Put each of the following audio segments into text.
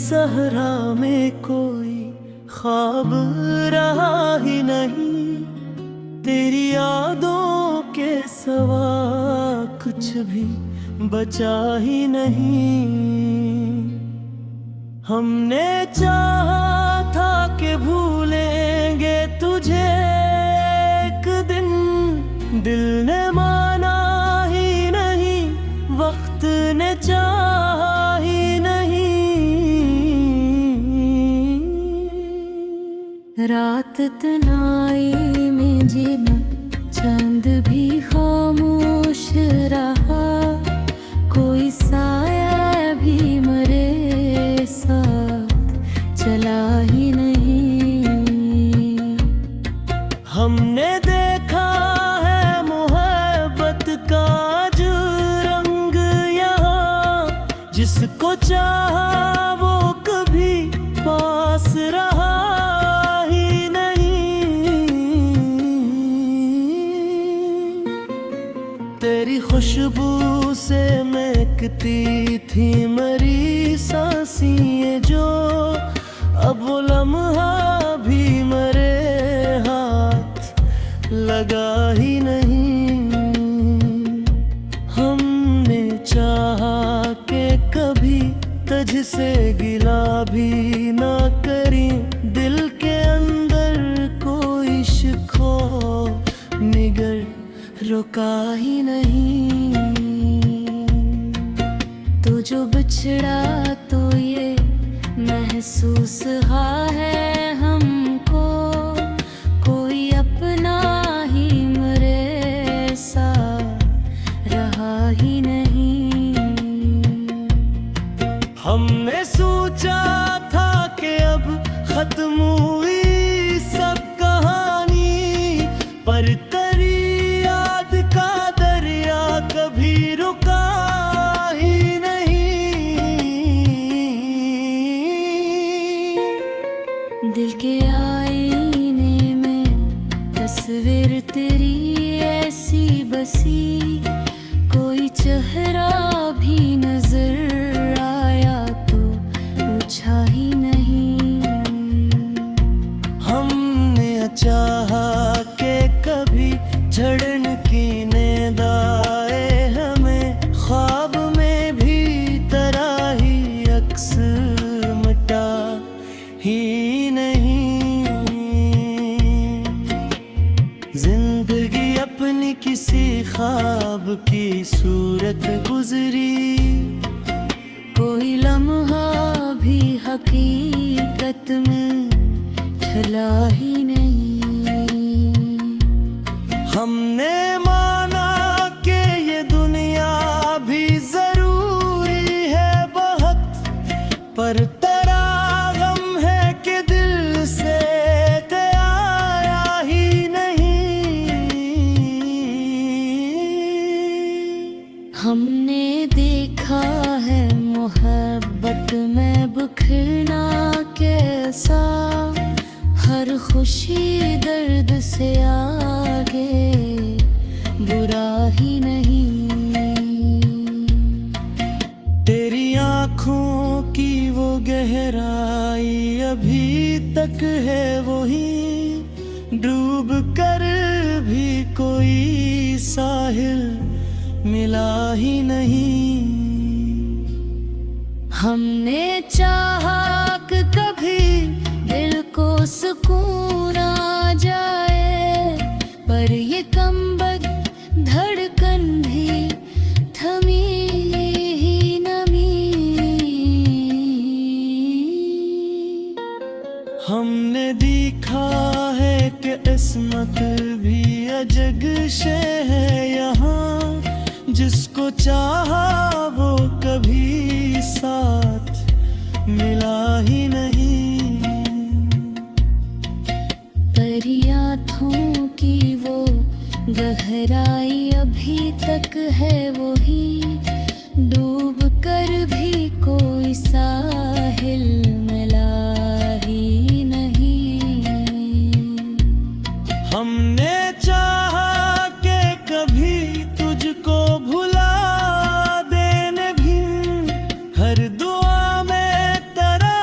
सहरा में कोई ख्वाब रहा ही नहीं, तेरी यादों के सिवा कुछ भी बचा ही नहीं। हमने चाहा था कि भूलेंगे तुझे एक दिन, दिल ने माना ही नहीं, वक्त ने चाहा ही नहीं। रात तनाई में जिन चंद भी खामोश रहा, कोई साया भी मरे साथ चला ही नहीं। हमने देखा है मोहब्बत का जो रंग यहाँ, जिसको चाहा वो कभी पास रहा ही नहीं। तेरी खुशबू से महकती थी मरी सांसें जो, अब वो लम्हा भी मरे हाथ लगा ही नहीं। हमने चाहा कि कभी तुझसे गिला भी ना करी, दिल के अंदर कोई शिकवा निगर रुका ही नहीं। तो जो बिछड़ा तो ये महसूस हा है हमको, कोई अपना ही मरे सा रहा ही नहीं। हमने सोचा था कि अब खत्म हुई सब कहानी, पर तेरी याद का दरिया कभी रुका ही नहीं। दिल के आईने में तस्वीर तेरी ऐसी बसी, कोई चेहरा भी नजर आया तो पूछा ही नहीं। हमने चाहा कि कभी झड़न की नींद आए हमें, ख्वाब में भी तरह ही अक्स मिटा ही नहीं। जिंदगी अपनी किसी ख्वाब की सूरत गुजरी, कोई लम्हा भी हकीकत में चला ही नहीं। हमने माना कि ये दुनिया भी जरूरी है बहुत, पर तेरा गम है कि दिल से ते आया ही नहीं। हमने देखा है मोहब्बत में बिखरना कैसा, हर खुशी दर्द से आगे बुरा ही नहीं। तेरी आँखों की वो गहराई अभी तक है वही, डूब कर भी कोई साहिल मिला ही नहीं। हमने चाहा कि कभी दिल को सुकून आ जाए, पर ये कमबख्त धड़कन भी थमी ही नमी। हमने देखा है कि किस्मत भी अजग शे है यहाँ, जिसको चाहा वो कभी साथ मिला ही नहीं। तेरी आँखों की वो गहराई अभी तक है वही, डूब कर भी कोई साहिल मिला ही नहीं। हमने चाहा कि कभी तुझको भुला देने भी, हर दुआ में तेरा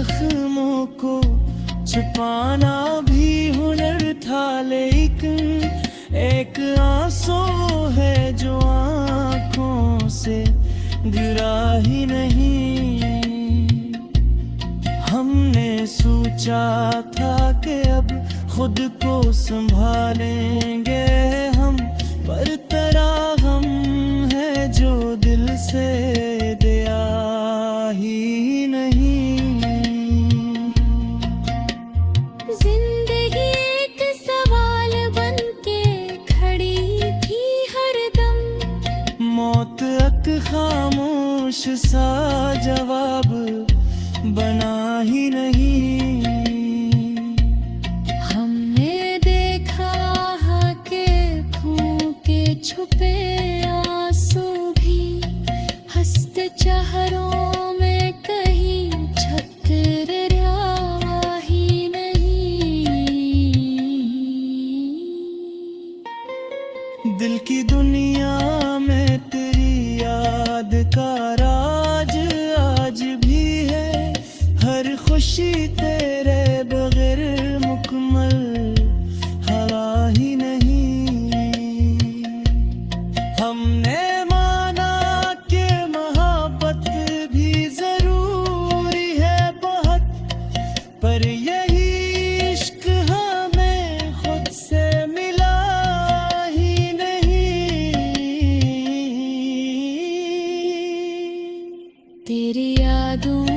जख्मों को छुपाना भी हुनर था, लेकिन एक आंसू है जो आंखों से गिरा ही नहीं। हमने सोचा था कि अब खुद को संभालेंगे हम, पर तरह हम है जो दिल से दिया ही नहीं। जिंदगी एक सवाल बन के खड़ी थी हरदम, मौत एक खामोश सा जवाब बना ही नहीं। हमने देखा है कि फूके छुपे आंसू भी हंसते चेहरों में कहीं झकझोर ही नहीं। दिल की दुनिया में तेरी याद का राज आज भी है, हर खुशी तेरे बगैर मुकम्मल हवा ही नहीं। हमने माना कि मोहब्बत भी जरूरी है बहुत, पर यही इश्क हमें खुद से मिला ही नहीं। तेरी यादों